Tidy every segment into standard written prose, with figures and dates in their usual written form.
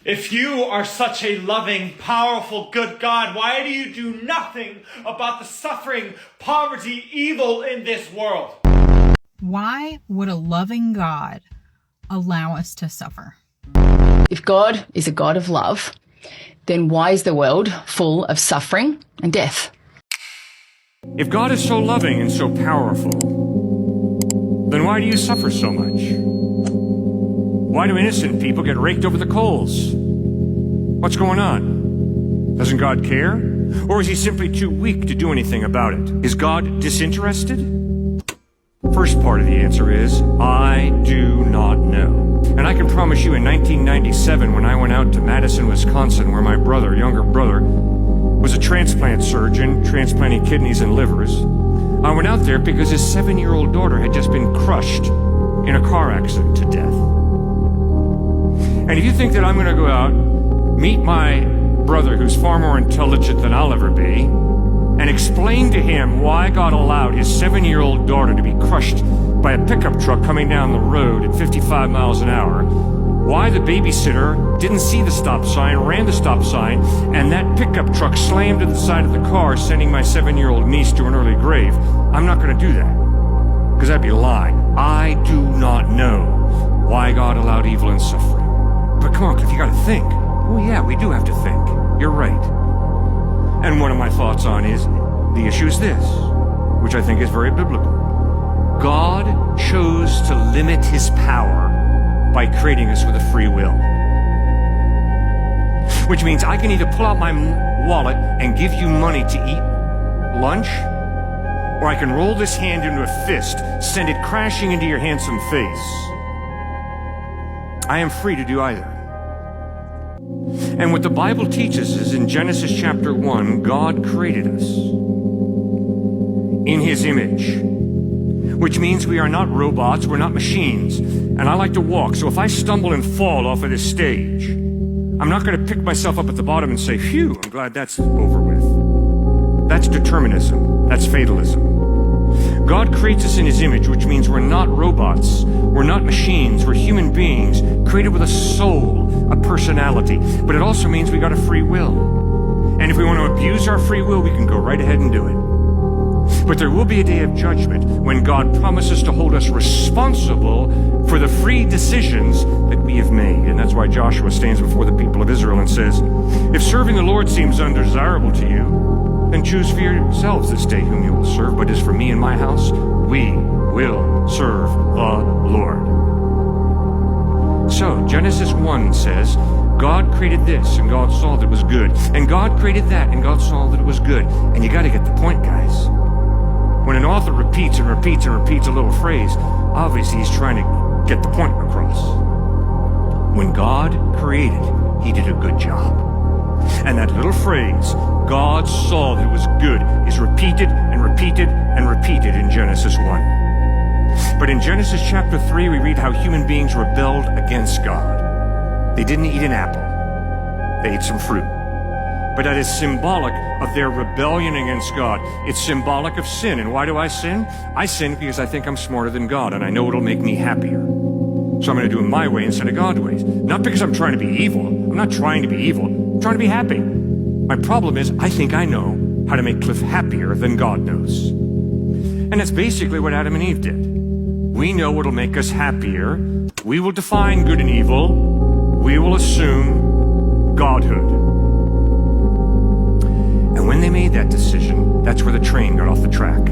If you are such a loving, powerful, good God, why do you do nothing about the suffering, poverty, evil in this world? Why would a loving God allow us to suffer? If God is a God of love, then why is the world full of suffering and death? If God is so loving and so powerful, then why do you suffer so much? Why do innocent people get raked over the coals? What's going on? Doesn't God care? Or is he simply too weak to do anything about it? Is God disinterested? First part of the answer is, I do not know. And I can promise you in 1997, when I went out to Madison, Wisconsin, where my brother, younger brother, was a transplant surgeon, transplanting kidneys and livers, I went out there because his 7-year-old daughter had just been crushed in a car accident to death. And if you think that I'm going to go out, meet my brother, who's far more intelligent than I'll ever be, and explain to him why God allowed his 7-year-old daughter to be crushed by a pickup truck coming down the road at 55 miles an hour, why the babysitter didn't see the stop sign, ran the stop sign, and that pickup truck slammed to the side of the car, sending my 7-year-old niece to an early grave, I'm not going to do that, because that'd be lying. I do not know why God allowed evil and suffering. But come on, Cliff, you got to think. Oh yeah, we do have to think. You're right. And one of my thoughts on is, the issue is this, which I think is very biblical. God chose to limit his power by creating us with a free will. Which means I can either pull out my wallet and give you money to eat lunch, or I can roll this hand into a fist, send it crashing into your handsome face. I am free to do either. And what the Bible teaches is in Genesis chapter 1, God created us in his image, which means we are not robots, we're not machines. And I like to walk, so if I stumble and fall off of this stage, I'm not going to pick myself up at the bottom and say, phew, I'm glad that's over with. That's determinism. That's fatalism. God creates us in his image, which means we're not robots, we're not machines, we're human beings created with a soul, a personality, but it also means we got a free will. And if we want to abuse our free will, we can go right ahead and do it. But there will be a day of judgment when God promises to hold us responsible for the free decisions that we have made. And that's why Joshua stands before the people of Israel and says, if serving the Lord seems undesirable to you, then choose for yourselves this day whom you will serve. But as for me and my house, we will serve the Lord. So Genesis 1 says, God created this, and God saw that it was good. And God created that, and God saw that it was good. And you got to get the point, guys. When an author repeats and repeats and repeats a little phrase, obviously he's trying to get the point across. When God created, he did a good job. And that little phrase, God saw that it was good, is repeated and repeated and repeated in Genesis 1. But in Genesis chapter 3, we read how human beings rebelled against God. They didn't eat an apple. They ate some fruit. But that is symbolic of their rebellion against God. It's symbolic of sin. And why do I sin? I sin because I think I'm smarter than God, and I know it'll make me happier. So I'm going to do it my way instead of God's ways. Not because I'm trying to be evil. I'm not trying to be evil. I'm trying to be happy. My problem is I think I know how to make Cliff happier than God knows. And that's basically what Adam and Eve did. We know what'll make us happier. We will define good and evil. We will assume Godhood. And when they made that decision, that's where the train got off the track.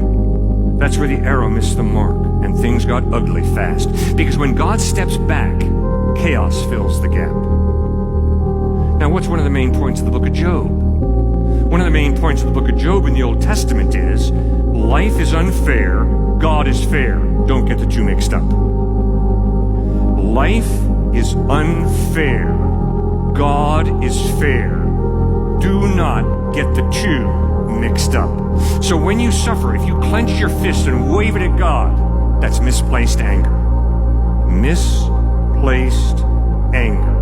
That's where the arrow missed the mark, and things got ugly fast. Because when God steps back, chaos fills the gap. Now, what's one of the main points of the book of Job? One of the main points of the book of Job in the Old Testament is, life is unfair, God is fair. Don't get the two mixed up. Life is unfair, God is fair. Do not get the two mixed up. So when you suffer, if you clench your fist and wave it at God, that's misplaced anger. Misplaced anger.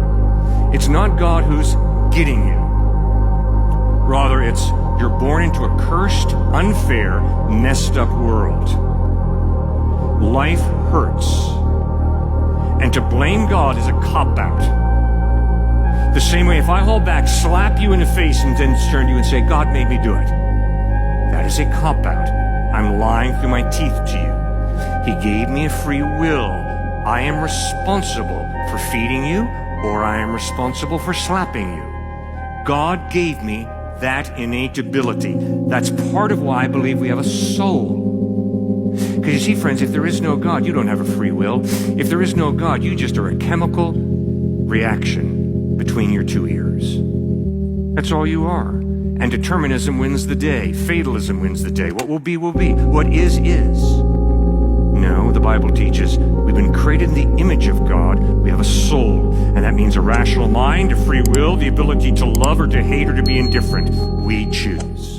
It's not God who's getting you. Rather, it's you're born into a cursed, unfair, messed up world. Life hurts. And to blame God is a cop-out. The same way if I hold back, slap you in the face, and then turn to you and say, God made me do it. That is a cop-out. I'm lying through my teeth to you. He gave me a free will. I am responsible for feeding you, or I am responsible for slapping you. God gave me that innate ability. That's part of why I believe we have a soul. Because you see, friends, if there is no God, you don't have a free will. If there is no God, you just are a chemical reaction between your two ears. That's all you are. And determinism wins the day. Fatalism wins the day. What will be, will be. What is. No, the Bible teaches we've been created in the image of God. We have a soul, and that means a rational mind, a free will, the ability to love or to hate or to be indifferent. We choose.